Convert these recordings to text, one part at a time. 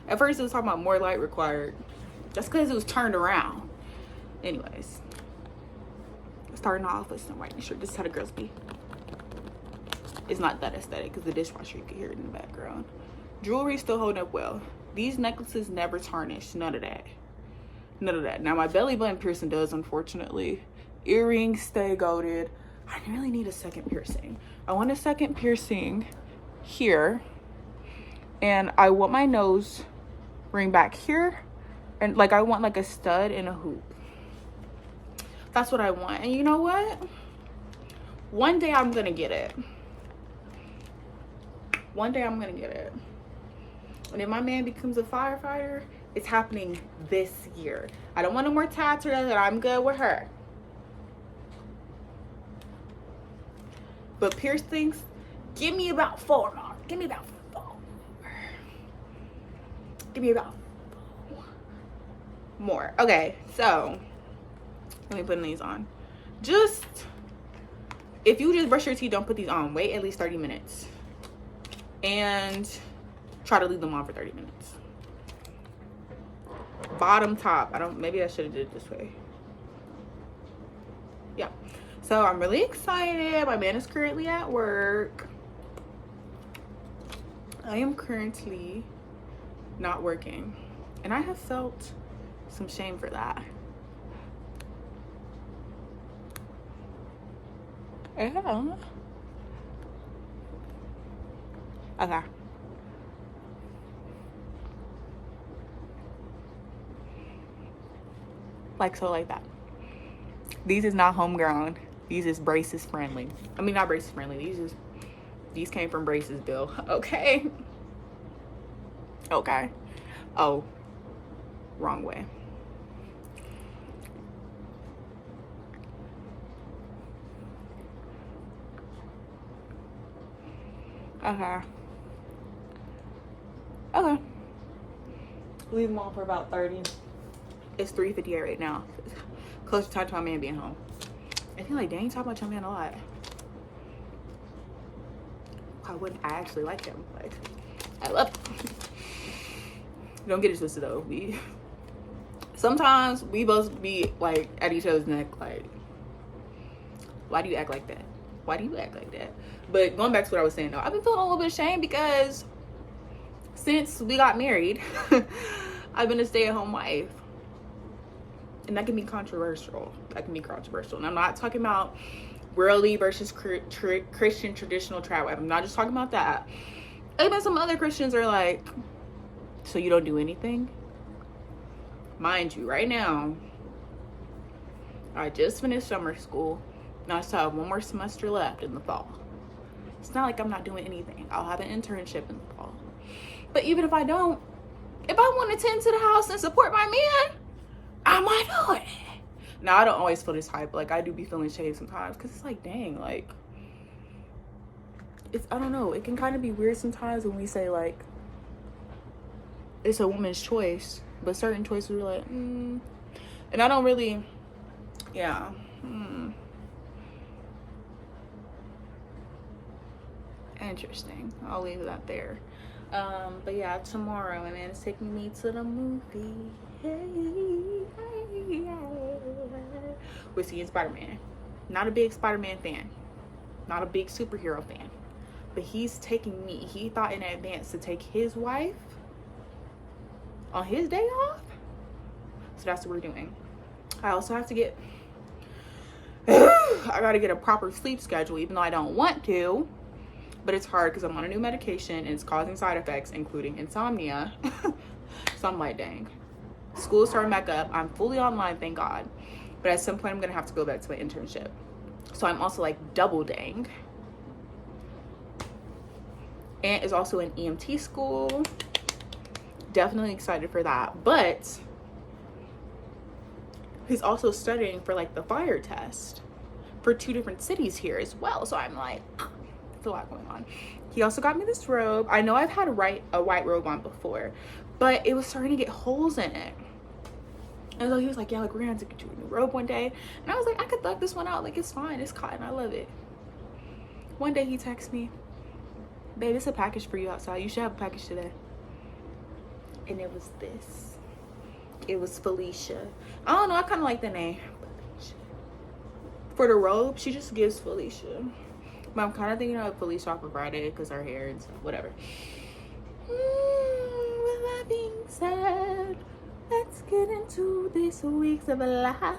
At first it was talking about more light required. That's because it was turned around. Anyways, starting off with some white shirt. This is how the girls be. It's not that aesthetic because the dishwasher, you can hear it in the background. Jewelry still holding up well. These necklaces never tarnish. None of that. None of that. Now my belly button piercing does, unfortunately. Earrings stay goated. I really need a second piercing. I want a second piercing here. And I want my nose ring back here. And like I want like a stud and a hoop. That's what I want. And you know what? One day I'm gonna get it. One day I'm gonna get it. And if my man becomes a firefighter, it's happening this year. I don't want no more tats or that. I'm good with her. But piercings, give me about 4 more. Give me about 4 more. Give me about 4 more. Okay, so let me put these on. Just, if you just brush your teeth, don't put these on. Wait at least 30 minutes. And try to leave them on for 30 minutes. Bottom, top. Maybe I should have did it this way. Yeah. So I'm really excited. My man is currently at work. I am currently not working. And I have felt some shame for that. Yeah. Okay. Like so, like that. These is not homegrown. These is braces friendly. I mean, not braces friendly. These came from braces, Bill. Okay. Okay. Oh, wrong way. Okay. Okay. Leave them on for about 30. It's 3:58 right now. Close to time to my man being home. I feel like, dang, you talk about your man a lot. I actually like him. Like, I love him. Don't get it twisted though. Sometimes we both be like at each other's neck, like, why do you act like that? Why do you act like that? But going back to what I was saying though, I've been feeling a little bit of shame because since we got married, I've been a stay-at-home wife. And that can be controversial. And I'm not talking about worldly versus Christian traditional trad wife. I'm not just talking about that. Even some other Christians are like, so you don't do anything? Mind you, right now, I just finished summer school. Now I still have 1 more semester left in the fall. It's not like I'm not doing anything. I'll have an internship in the fall. But even if I don't, if I want to tend to the house and support my man, I might do it. Now, I don't always feel this hype. Like, I do be feeling shade sometimes. Because it's like, dang, like, I don't know. It can kind of be weird sometimes when we say, like, it's a woman's choice. But certain choices are like, And I don't really, yeah. Interesting. I'll leave that there. But yeah, tomorrow, my man is taking me to the movie. We're seeing Spider-Man. Not a big Spider-Man fan. Not a big superhero fan. But he's taking me. He thought in advance to take his wife on his day off. So that's what we're doing. I also have to get I gotta get a proper sleep schedule, even though I don't want to. But it's hard because I'm on a new medication and it's causing side effects, including insomnia. So I'm like, dang. School's starting back up. I'm fully online, thank God. But at some point, I'm going to have to go back to my internship. So I'm also like double dang. Aunt is also in EMT school. Definitely excited for that. But he's also studying for like the fire test for 2 different cities here as well. So I'm like, a lot going on. He also got me this robe. I know I've had a white robe on before, but it was starting to get holes in it. And so he was like, yeah, like, we're gonna have to get you a new robe one day. And I was like, I could thug this one out. Like, it's fine. It's cotton. I love it. One day he texts me, babe, it's a package for you outside. You should have a package today. and it was this. It was Felicia. I don't know, I kind of like the name. For the robe, she just gives Felicia. But I'm kind of thinking of Felicia off of Friday because her hair and stuff, whatever. With that being said, let's get into this week's of life.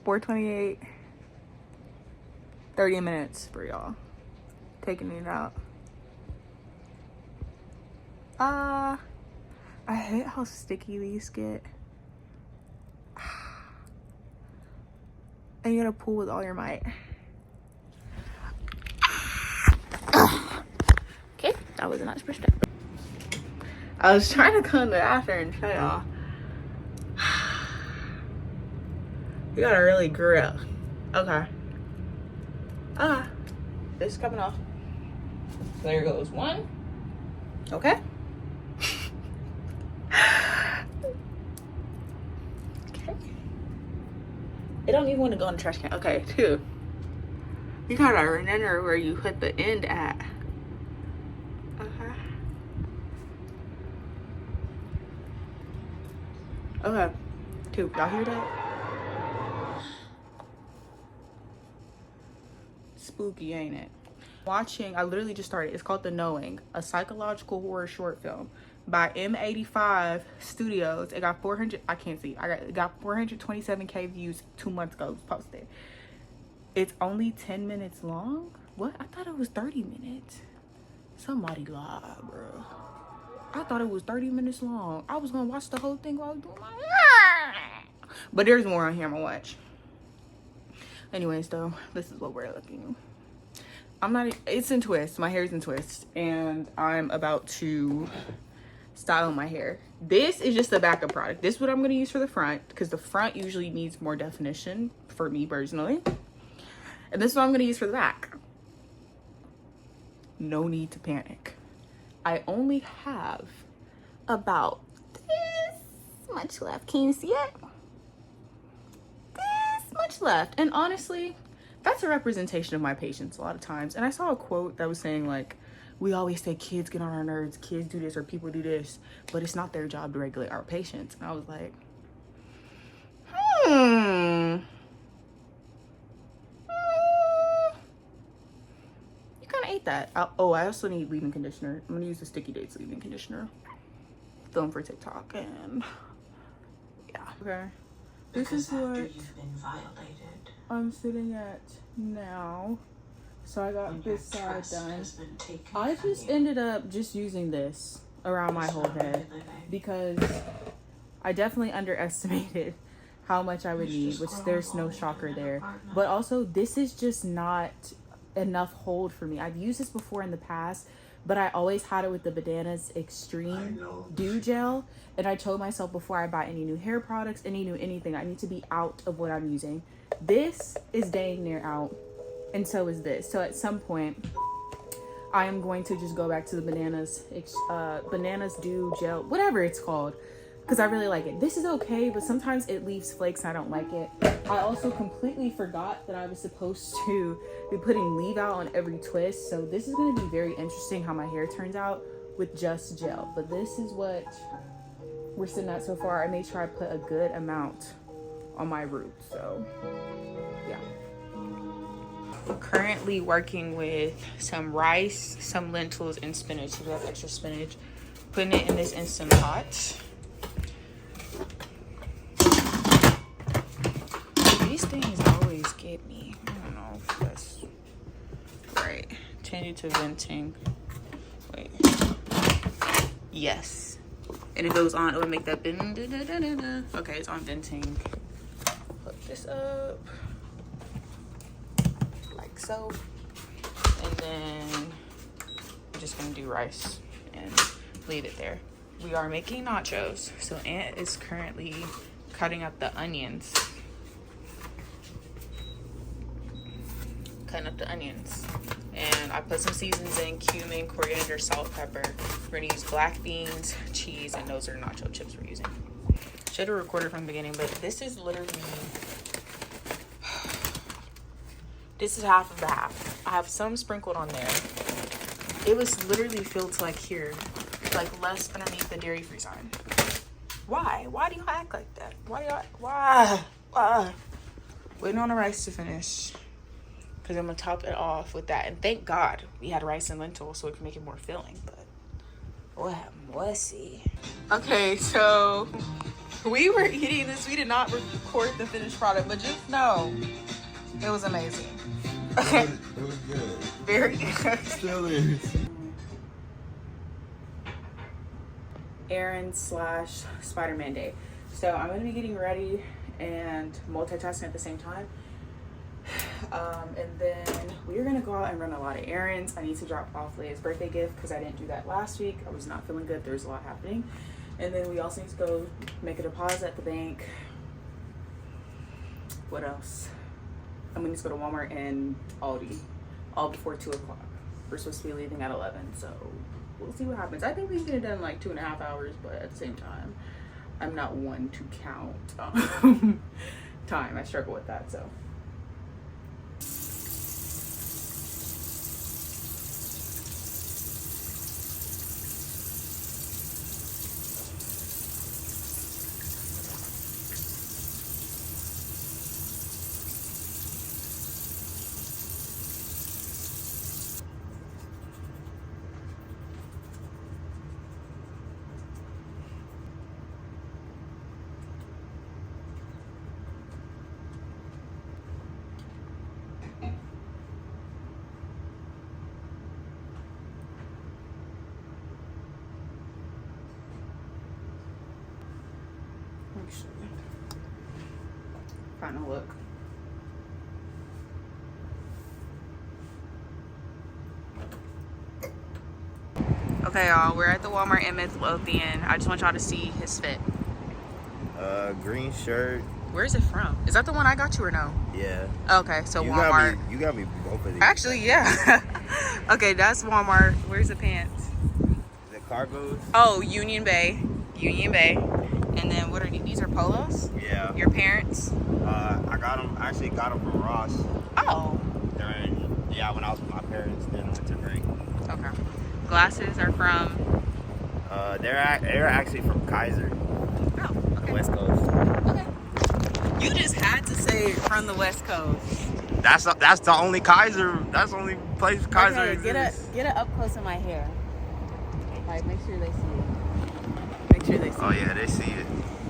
4:28. 30 minutes for y'all. Taking it out. I hate how sticky these get. And you gotta pull with all your might. Okay, that was not supposed to. I was trying to come after and show y'all. You gotta really grip. Okay. This is coming off. There goes one. Okay. Okay. It don't even want to go in the trash can. Okay, two. You gotta remember where you put the end at. Okay. Two. Y'all hear that? Spooky, ain't it? Watching, I literally just started. It's called The Knowing, a psychological horror short film by M85 Studios. It got 400. I can't see. It got 427K views 2 months ago. It was posted. It's only 10 minutes long. What? I thought it was 30 minutes. Somebody lied, bro. I thought it was 30 minutes long. I was gonna watch the whole thing while I was doing my hair. But there's more on here I'm gonna watch. Anyways, though, this is what we're looking. It's in twists. My hair's in twists. And I'm about to style my hair. This is just a backup product. This is what I'm gonna use for the front, because the front usually needs more definition for me personally. And this is what I'm gonna use for the back. No need to panic. I only have about this much left. Can you see it? This much left. And honestly, that's a representation of my patients a lot of times. And I saw a quote that was saying, like, we always say kids get on our nerves, kids do this, or people do this, but it's not their job to regulate our patients. And I was like, ate that. I also need leave-in conditioner. I'm gonna use the Sticky Dates leave-in conditioner. Film for TikTok, and yeah. Okay. This is what I'm sitting at now. So I got this side done. I just ended up just using this around my whole head because I definitely underestimated how much I would need, which there's no shocker there. But also, this is just not enough hold for me. I've used this before in the past, but I always had it with the Bananas Extreme Dew Gel, and I told myself before I buy any new hair products, any new anything, I need to be out of what I'm using. This is dang near out, and so is this. So at some point I am going to just go back to the Bananas Dew Gel, whatever it's called, because I really like it. This is okay, but sometimes it leaves flakes and I don't like it. I also completely forgot that I was supposed to be putting leave out on every twist. So this is going to be very interesting how my hair turns out with just gel. But this is what we're sitting at so far. I made sure I put a good amount on my root. So yeah. We're currently working with some rice, some lentils, and spinach. So we have extra spinach. Putting it in this Instant Pot. These things always get me. I don't know if that's right. Change it to venting. Wait. Yes. And it goes on. It would make that. Okay, it's on venting. Put this up. Like so. And then I'm just going to do rice and leave it there. We are making nachos. So Aunt is currently cutting up the onions. And I put some seasons in: cumin, coriander, salt, pepper. We're gonna use black beans, cheese, and those are nacho chips we're using. Should have recorded from the beginning, but this is literally, this is half of the half. I have some sprinkled on there. It was literally filled to like here, like less underneath the dairy-free sign. Why? Why do you act like that? Why? Waiting on the rice to finish, because I'm gonna top it off with that. And thank God we had rice and lentils so it can make it more filling. But we'll see. Okay, so we were eating this. We did not record the finished product, but just know it was amazing. Okay. It was good. Very good. Still is. Errand / Spider-Man day. So I'm gonna be getting ready and multitasking at the same time. And then we're gonna go out and run a lot of errands. I need to drop off Leia's birthday gift because I didn't do that last week. I was not feeling good. There was a lot happening. And then we also need to go make a deposit at the bank. What else? I'm gonna need to go to Walmart and Aldi all before 2 o'clock. We're supposed to be leaving at 11, so we'll see what happens. I think we can get it done in like 2.5 hours, but at the same time, I'm not one to count time. I struggle with that, so. Actually, final look. Okay, y'all, we're at the Walmart in Midlothian. I just want y'all to see his fit. Green shirt. Where is it from? Is that the one I got you or no? Yeah. Okay, so Walmart. You got me both of these. Actually, yeah. Okay, that's Walmart. Where's the pants? The cargos. Oh, Union Bay. And then what are these? These are polos? Yeah. Your parents? I actually got them from Ross. Oh. When I was with my parents, then winter break. Okay. Glasses are from? They're actually from Kaiser. Oh, okay. The West Coast. Okay. You just had to say from the West Coast. That's the only Kaiser. That's the only place Kaiser exists. Get it up close in my hair. Like, make sure they see it. Make sure they see it. Oh yeah, they see it.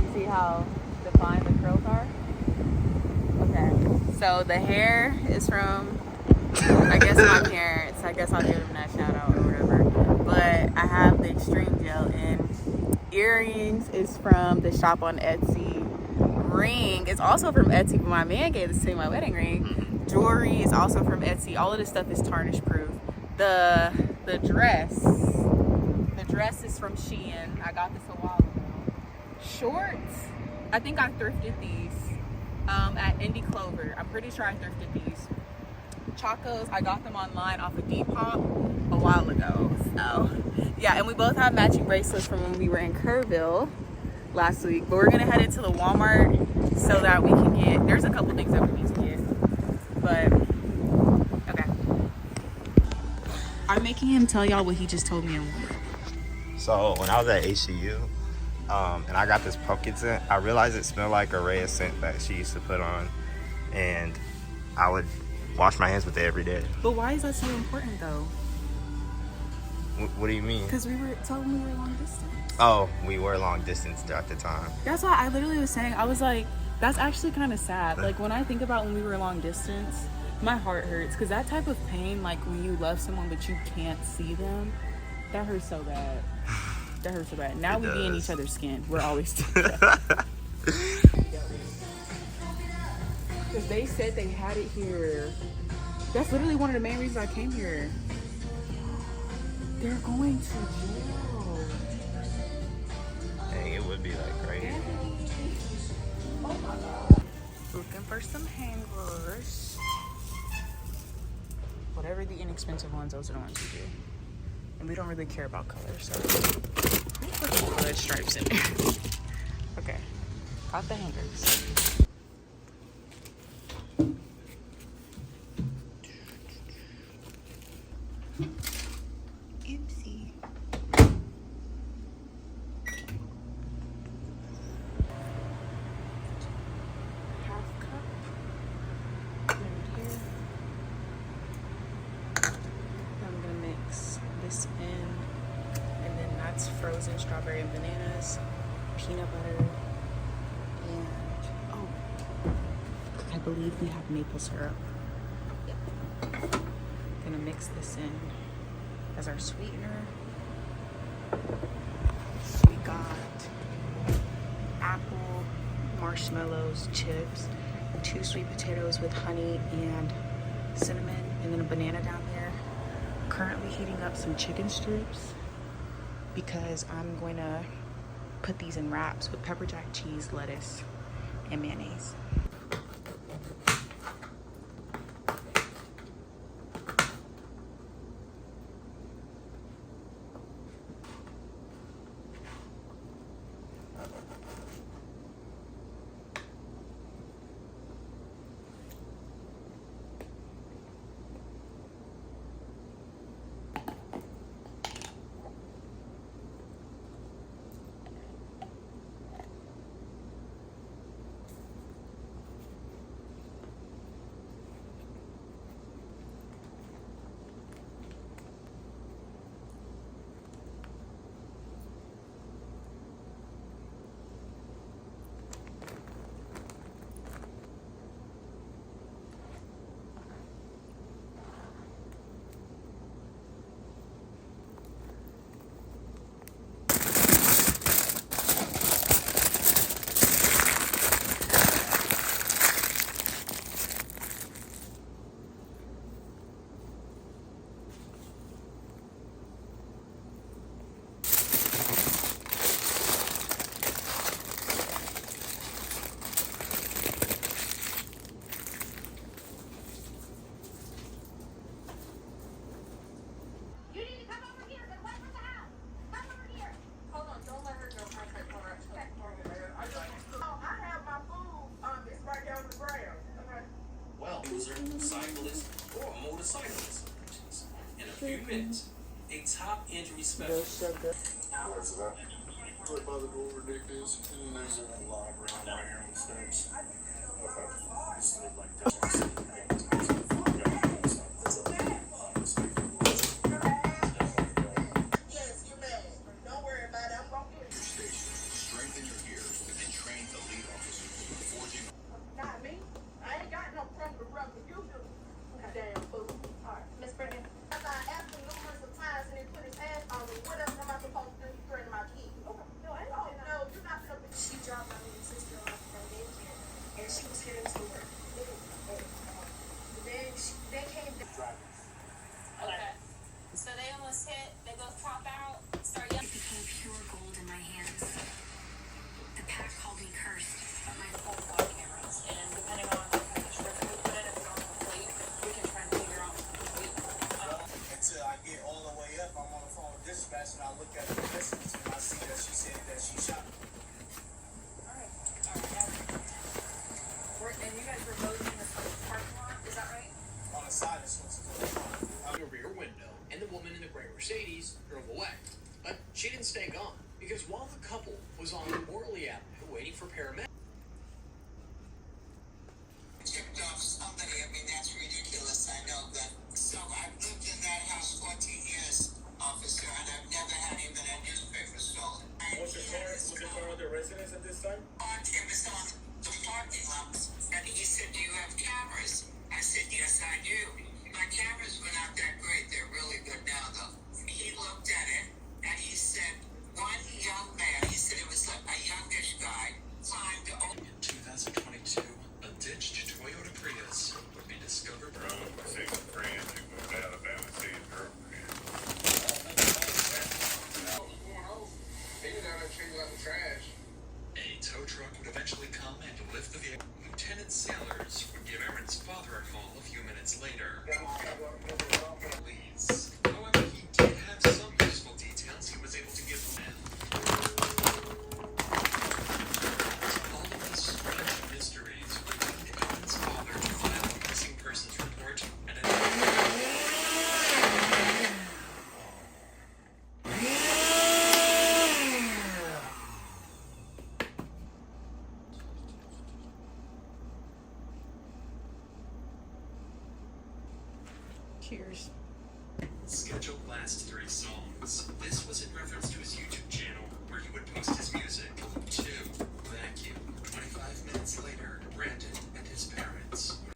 You see how defined the curls are? Okay. So the hair is from, I guess, my parents. I guess I'll give them that shout out or whatever. But I have the extreme gel in. Earrings is from the shop on Etsy. Ring is also from Etsy, but my man gave this to me, my wedding ring. Jewelry is also from Etsy. All of this stuff is tarnish proof. The dress is from Shein. I got this a while ago. Shorts, I think I thrifted these at Indie Clover. I'm pretty sure I thrifted these. Chacos, I got them online off of Depop a while ago. So yeah, and we both have matching bracelets from when we were in Kerrville last week. But we're gonna head into the Walmart so that we can get, there's a couple things that we need to get. But okay. I'm making him tell y'all what he just told me in Walmart. So when I was at HCU, and I got this pumpkin scent, I realized it smelled like a Rhea scent that she used to put on, and I would wash my hands with it every day. But why is that so important though? What do you mean? Because we were long distance. Oh, we were long distance at the time. That's why I literally was saying, I was like, that's actually kind of sad. Like when I think about when we were long distance, my heart hurts because that type of pain, like when you love someone but you can't see them, that hurts so bad. That hurts so bad. Now we be in each other's skin. We're always together. Because they said they had it here. That's literally one of the main reasons I came here. They're going to jail. Dang, it would be like crazy. Oh my God. Looking for some hand gloves. Whatever the inexpensive ones, those are the ones we do. And we don't really care about color, so put some colored stripes in there. Okay, got the hangers. that's frozen strawberry and bananas, peanut butter, and oh, I believe we have maple syrup. Yep. Gonna mix this in as our sweetener. So we got apple, marshmallows, chips, 2 sweet potatoes with honey and cinnamon, and then a banana down there. Currently heating up some chicken strips because I'm going to put these in wraps with pepper jack cheese, lettuce, and mayonnaise. Cyclist or a motorcyclist. In a few minutes, a top injury specialist. Where's that? Right by the door where Nick is. And there's a log around right here on the steps. Okay. Just like yes, you may. Don't worry about it. I'm going to get your station. Strengthen your ears and train the lead officers for forging. Not me. I ain't got no problem with rubber. You do. Damn fool. Alright, Miss Brittany. I asked him numerous of times and he put his hands on me. What else am I supposed to do? He's threatening my kid. Okay. No, I ain't no, you're not gonna be. She dropped my little sister off from daycare and she was heading to work. Then they came down. Okay. So they almost hit, they both pop out, start yelling. It became pure gold in my hands. The pack called me cursed. My full body cameras, and depending on what kind of strip we put in, if it's on the plate, we can try and figure out Until I get all the way up, I'm on the phone with dispatch and I look at the distance and I see that she said that she shot me. Alright, and you guys were both in the parking lot, is that right? On the side is supposed to go. Out the rear window, and the woman in the gray Mercedes drove away. But she didn't stay gone, because while the couple was on Morley Avenue waiting for paramedics, Tipped off somebody. I mean, that's ridiculous. I know that. So I've lived in that house 14 years, officer, and I've never had even a newspaper stolen. Was your car on the residence at this time? It was on the parking lot, and he said, "Do you have cameras?" I said, "Yes, I do." My cameras were not that great. They're really good now, though. He looked at it, and he said, one young man, he said it was a youngish guy, climbed over. In 2022, a ditched Toyota Prius would be discovered. See some friends who moved out of Alabama to see his girlfriend. A tow truck would eventually come and lift the vehicle. Lieutenant Sailors would give Aaron's father a call a few minutes later. Police. However, he did have some useful details he was able to give them. All of these strange mysteries would lead Aaron's father to file a missing persons report and Cheers. Scheduled last 3 songs. This was in reference to his YouTube channel, where he would post